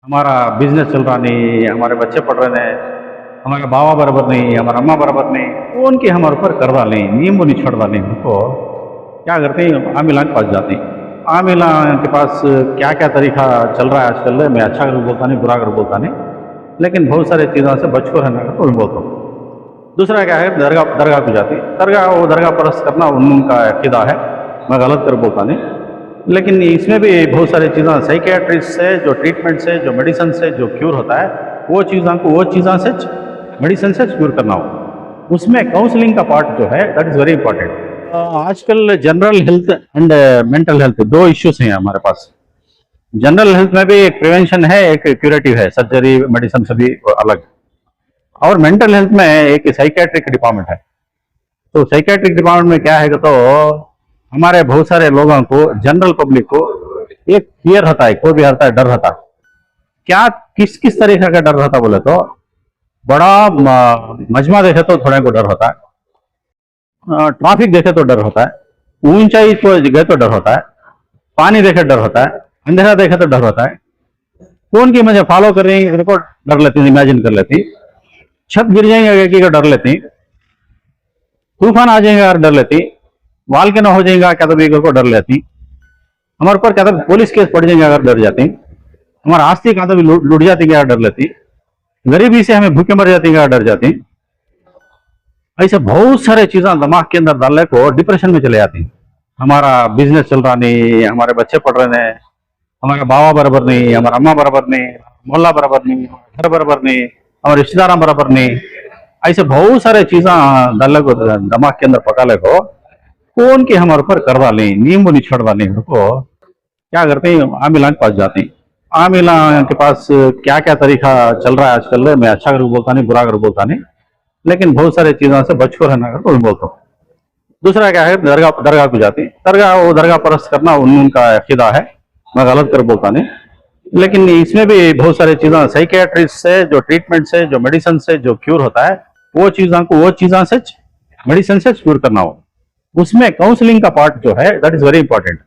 हमारा बिजनेस चल रहा नहीं, हमारे बच्चे पढ़ रहे हैं, हमारे बाबा बराबर नहीं, हमारा अम्मा बराबर नहीं, वो उनके हमारे ऊपर कर डालें, नींबू वो नहीं छोड़ डालें। उनको क्या करते हैं, आमिला के पास जाते हैं। आमिला के पास क्या क्या तरीका चल रहा है आजकल, मैं अच्छा कर बोलता नहीं, बुरा कर बोलता नहीं, लेकिन बहुत सारी चीज़ों से बच को रहना का तो मैं बोलता हूँ। दूसरा क्या है, दरगाह दरगाह को जाती, दरगाह वो दरगाह परस्त करना उनका अकीदा है, मैं गलत कर बोलता नहीं, लेकिन इसमें भी बहुत सारी चीज़ें साइकियाट्रिस्ट से जो ट्रीटमेंट से जो मेडिसिन से जो क्यूर होता है, वो चीज़ों से मेडिसिन से क्यूर करना हो, उसमें काउंसलिंग का पार्ट जो है दैट इज़ वेरी इंपॉर्टेंट। आजकल general health and mental health दो इश्यूज हैं हमारे पास। जनरल हेल्थ में भी एक प्रिवेंशन है, एक क्यूरेटिव है, सर्जरी मेडिसिन से भी अलग। और मेंटल हेल्थ में एक साइकेट्रिक डिपार्टमेंट है। तो साइकेट्रिक डिपार्टमेंट में क्या है तो हमारे बहुत सारे लोगों को, जनरल पब्लिक को एक फियर होता है, कोई भी होता है, डर होता है। क्या किस किस तरीके का डर रहता बोले तो, बड़ा मजमा देखे तो थोड़े को डर होता है, ट्रैफिक देखे तो डर होता है, ऊंचाई को गए तो डर होता है, पानी देखे डर होता है, अंधेरा देखे तो डर होता है, कौन की मुझे फॉलो कर रही है को डर लेती, इमेजिन कर लेती, छत गिर जाएंगे कि डर लेती, तूफान आ जाएगा डर लेती, वाल के ना हो जाएगा क्या तो भी को डर लेती, हमारे ऊपर क्या तो पुलिस केस पड़ जाएंगे अगर डर जाती, हमारा आस्ती कहा तो भी लूट जाती क्या डर लेती, गरीबी से हमें भूखे मर जाती क्या डर जाती। ऐसे बहुत सारे चीजें दिमाग के अंदर डालने को डिप्रेशन में चले जाती। हमारा बिजनेस चल रहा नहीं, हमारे बच्चे पढ़ रहे हैं, हमारे बाबा बराबर नहीं, हमारा अम्मा बराबर नहीं, मोहल्ला बराबर नहीं, घर बराबर नहीं, हमारे रिश्तेदार बराबर नहीं, ऐसे बहुत सारे चीजें डालने को दिमाग के अंदर पकाने को कौन की हमारे ऊपर कर डालें, नींबू नहीं छोड़ डालें। उनको क्या करते हैं, आमिला के पास जाते हैं। आमिला के पास क्या क्या तरीका चल रहा है आजकल, मैं अच्छा कर बोलता नहीं, बुरा कर बोलता नहीं, लेकिन बहुत सारी चीज़ों से बच को रहना का तो मैं बोलता हूँ। दूसरा क्या है, दरगाह दरगाह को जाती, दरगाह वो दरगाह परस्त करना उनका अकीदा है, मैं गलत कर बोलता नहीं, लेकिन इसमें भी बहुत सारी चीज़ें साइकियाट्रिस्ट से जो ट्रीटमेंट से जो मेडिसिन से जो क्यूर होता है, वो चीज़ों से मेडिसिन से क्यूर करना हो, उसमें काउंसलिंग का पार्ट जो है that is very important.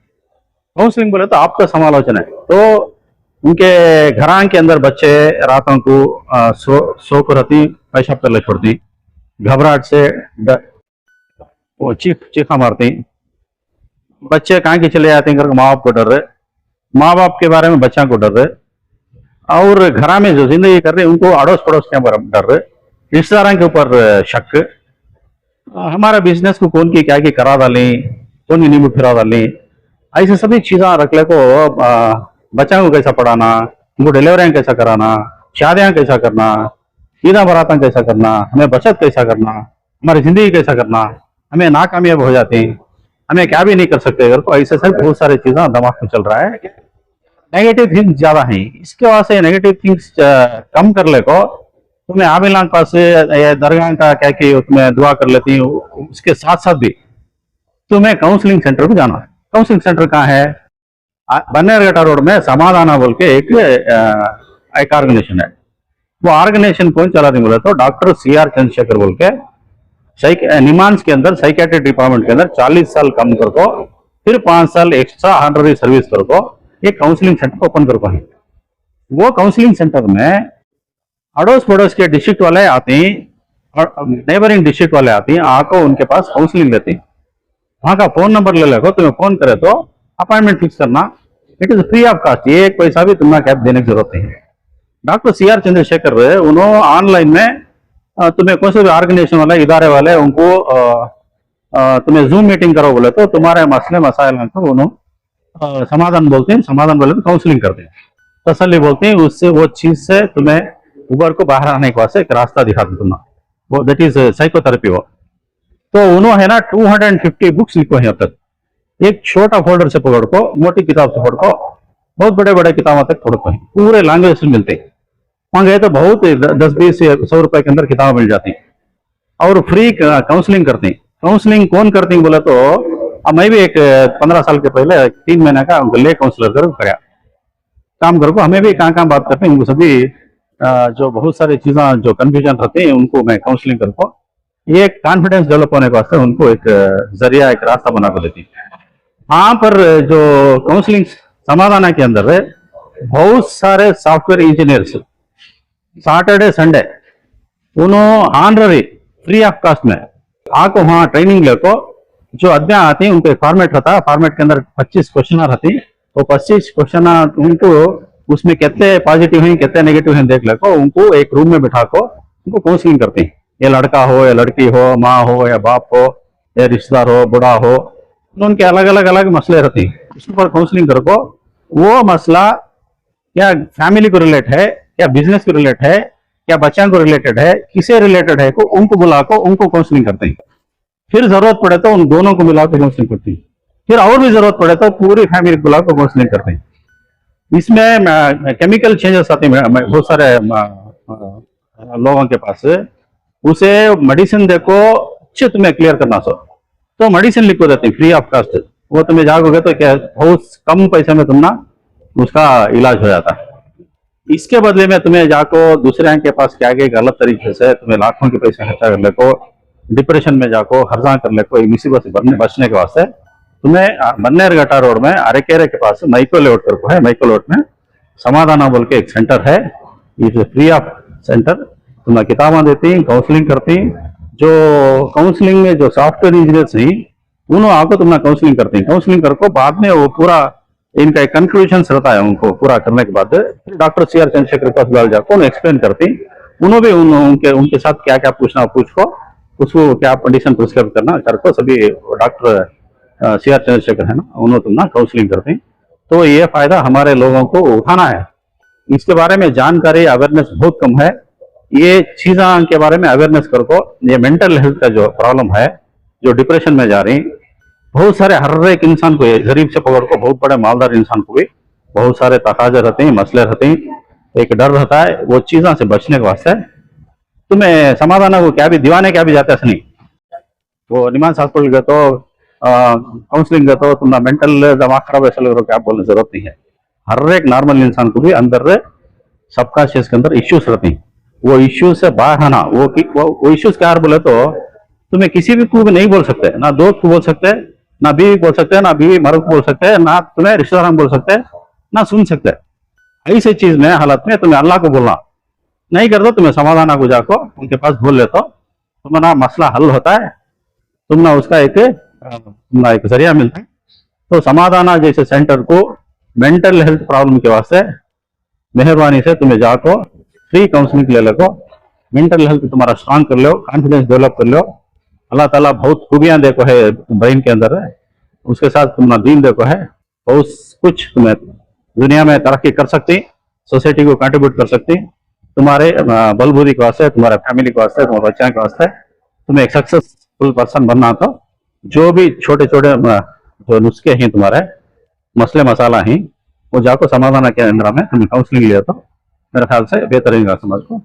Counselling बोले तो आपका समालोचना है, तो उनके घरान के अंदर बच्चे रातों को सो को रहती, पेशाब करने छोड़ती, घबराहट से वो चीखा मारती, बच्चे कहाँ के चले जाते हैं करके माँ बाप को डर रहे, माँ बाप के बारे में बच्चों को डर रहे, और घरा में जो जिंदगी कर रहे उनको अड़ोस पड़ोस के डर रहे, रिश्तेदारों के ऊपर शक, हमारा बिजनेस को कौन की क्या की करा डाली, कौन की नींबू फिरा डाली, ऐसे सभी चीज़ें रखले को बच्चों को कैसा पढ़ाना, उनको डिलीवरियाँ कैसा कराना, शादियाँ कैसा करना, ईदा बरातां कैसा करना, हमें बचत कैसा करना, हमारी जिंदगी कैसा करना, हमें नाकामयाब हो जाते हैं, हमें क्या भी नहीं कर सकते अगर, तो ऐसे सब बहुत सारी चीज़ें दिमाग में चल रहा है। नेगेटिव थिंग्स ज़्यादा हैं, इसके वास्ते नेगेटिव थिंग्स कम कर ले को तुम्हें आमिला के पास दरगाह का क्या कि तुम्हें दुआ कर लेती हूँ, उसके साथ साथ भी तुम्हें काउंसलिंग सेंटर को जाना है। काउंसलिंग सेंटर कहाँ है, बन्नेरघट्टा रोड में समाधाना बोल के एक ऑर्गेनाइजेशन है। वो ऑर्गेनाइजेशन कौन चला रही बोले तो डॉक्टर CR चंद्रशेखर बोल के निमांस के अंदर साइकेट्रिक डिपार्टमेंट के अंदर 40 साल काम कर को, फिर 5 साल एक्स्ट्रा ऑनररी सर्विस कर को एक काउंसलिंग सेंटर ओपन कर को है। वो काउंसलिंग सेंटर में अड़ोस पड़ोस के डिस्ट्रिक्ट वाले आते हैं और नेबरिंग डिस्ट्रिक्ट वाले आते हैं, आको उनके पास काउंसलिंग लेते हैं। वहाँ का फोन नंबर ले लो, तुम्हें फोन करे तो अपॉइंटमेंट फिक्स करना, it is free of cost, एक पैसा भी तुम्हें कैब देने की जरूरत नहीं है। डॉक्टर CR चंद्रशेखर उन्होंने ऑनलाइन में तुम्हें कौन से भी ऑर्गेनाइजेशन वाले इदारे वाले उनको तुम्हें जूम मीटिंग करो बोले तो तुम्हारे मसले मसाइल को उन्होंने समाधान बोलते हैं, समाधान बोले तो काउंसलिंग करते हैं, तसल्ली बोलते हैं, उससे वो चीज से तुम्हें उबर को बाहर आने के वास्ते एक रास्ता दिखाते तुम्हें, वो दैट इज साइकोथेरेपी। वो तो उन्होंने है ना 250 बुक्स लिखो हैं अब तक, एक छोटा फोल्डर से पकड़ को मोटी किताब से पकड़ को बहुत बड़े बड़े किताबों तक पकड़ को पूरे लैंग्वेज में मिलते हैं। वहाँ गए तो बहुत 10-20 से 100 रुपए के अंदर किताब मिल जाती है और फ्री काउंसलिंग करते हैं। काउंसलिंग कौन करते हैं बोला तो अब मैं भी एक 15 साल के पहले 3 महीने का ले काउंसलर कर कराया काम कर को, हमें भी कहाँ कहाँ बात करते हैं, उनको सभी जो बहुत सारी चीज़ें जो कन्फ्यूजन रहते हैं उनको मैं काउंसलिंग कर को ये कॉन्फिडेंस डेवलप होने के वास्ते उनको एक जरिया, एक रास्ता बना कर देती है। वहाँ पर जो काउंसलिंग समाधान के अंदर बहुत सारे सॉफ्टवेयर इंजीनियर्स सैटरडे संडे उन्होंने ऑनररी फ्री ऑफ कास्ट में आको वहाँ ट्रेनिंग लेको जो अध्ययन आती है उनको एक फॉर्मेट होता है, फॉर्मेट के अंदर 25 क्वेश्चन रहती, वो 25 क्वेश्चन उनको उसमें कितने पॉजिटिव हैं कितने नेगेटिव हैं देख लेको उनको एक रूम में बिठा को उनको काउंसलिंग करते हैं। ये लड़का हो या लड़की हो, माँ हो या बाप हो या रिश्तेदार हो, बूढ़ा हो, तो उनके अलग अलग मसले रहते हैं। उसके ऊपर काउंसलिंग करो वो मसला क्या फैमिली को रिलेट है, क्या बिजनेस को रिलेट है, क्या बच्चों को रिलेटेड है, किसे रिलेटेड है को उनको बुला को उनको काउंसलिंग करते हैं। फिर जरूरत पड़े तो उन दोनों को मिला कर काउंसलिंग करते हैं। फिर और भी जरूरत पड़े तो पूरी फैमिली को बुला कर काउंसलिंग करते हैं। इसमें केमिकल चेंजेस आते हैं बहुत सारे लोगों के पास। उसे मेडिसिन देखो अच्छे तुम्हें क्लियर करना सो तो मेडिसिन लिख को देते हैं फ्री ऑफ कास्ट। वो तुम्हें जागोगे तो क्या बहुत कम पैसे में तुम ना उसका इलाज हो जाता है। इसके बदले में तुम्हें जाको दूसरे के पास क्या गए गलत तरीके से तुम्हें लाखों के पैसे खर्चा कर ले को डिप्रेशन में जाको हर्जा कर ले को मुसीबत से बचने के वास्ते तुम्हें बन्नेरघट्टा रोड में अरेकेरे के पास माइको लेआउट कर है, माइको लेआउट में समाधान बोल के एक सेंटर है। इस फ्री ऑफ सेंटर तुम्हें किताबें देती काउंसलिंग करती। जो काउंसलिंग में जो सॉफ्टवेयर इंजीनियर्स हैं उन्होंने आपको तुम्हें काउंसलिंग करती हैं। काउंसलिंग करको बाद में वो पूरा इनका एक कंक्लूजन रहता है, उनको पूरा करने के बाद डॉक्टर CR चंद्रशेखर के पास जाकर उन्हें एक्सप्लेन करती। उन्होंने भी उनके साथ क्या क्या पूछना पूछ को उसको क्या कंडीशन प्रिस्क्राइब करना करको सभी डॉक्टर CR चंद्रशेखर है ना उन्होंने तुम ना काउंसलिंग करते हैं। तो ये फायदा हमारे लोगों को उठाना है। इसके बारे में जानकारी अवेयरनेस बहुत कम है। ये चीज़ों के बारे में अवेयरनेस करको ये मेंटल हेल्थ का जो प्रॉब्लम है, जो डिप्रेशन में जा रही बहुत सारे हर एक इंसान को गरीब से पकड़ को बहुत बड़े मालदार इंसान को भी बहुत सारे तकाजे रहते हैं, मसले रहते हैं, एक डर रहता है। वो चीज़ों से बचने के वास्ते तुम्हें समाधान को क्या भी दीवाने क्या भी जाते हैं नहीं। वो निमांस हॉस्पिटल गए तो काउंसलिंग गए तो तुम्हारा मेंटल दिमाग खराब ऐसा लग रहा क्या बोलने की जरूरत नहीं है। हर एक नॉर्मल इंसान को भी अंदर सबकॉन्शियस के अंदर इश्यूज रहती हैं। वो इश्यूज से बाहर आना वो इश्यूज क्या बोले तो तुम्हें किसी भी को भी नहीं बोल सकते, ना दोस्त को बोल सकते, ना बीवी बोल सकते, ना बीवी मर्द को बोल सकते, ना तुम्हें रिश्तेदार बोल सकते, ना सुन सकते। ऐसी चीज में हालत में तुम्हें अल्लाह को बोलना नहीं कर दो, तुम्हें समाधान को जाको उनके पास बोल लेते हो, तुम्हारा मसला हल होता है, तुमना उसका एक जरिया मिलता है। तो समाधान जैसे सेंटर को मेंटल हेल्थ प्रॉब्लम के वास्ते मेहरबानी से तुम्हें जाको फ्री काउंसलिंग ले लो। मेंटल हेल्थ तुम्हारा स्ट्रांग कर लो, कॉन्फिडेंस डेवलप कर लो। अल्लाह ताला बहुत खूबियां देखो है ब्रेन के अंदर है, उसके साथ तुम्हारा दीन देखो है, बहुत कुछ तुम्हें दुनिया में तरक्की कर सकती, सोसाइटी को कंट्रीब्यूट कर सकती। तुम्हारे बलबूदी के वास्ते, तुम्हारे फैमिली के वास्ते, तुम्हारे बच्चों के वास्ते तुम्हें एक सक्सेसफुल पर्सन बनना तो जो भी छोटे छोटे जो नुस्खे हैं तुम्हारे मसले मसाला हैं वो जाको समाधान के अंदर में तुम्हें काउंसलिंग लिया तो मेरे ख्याल से बेहतर रहेगा समाज को।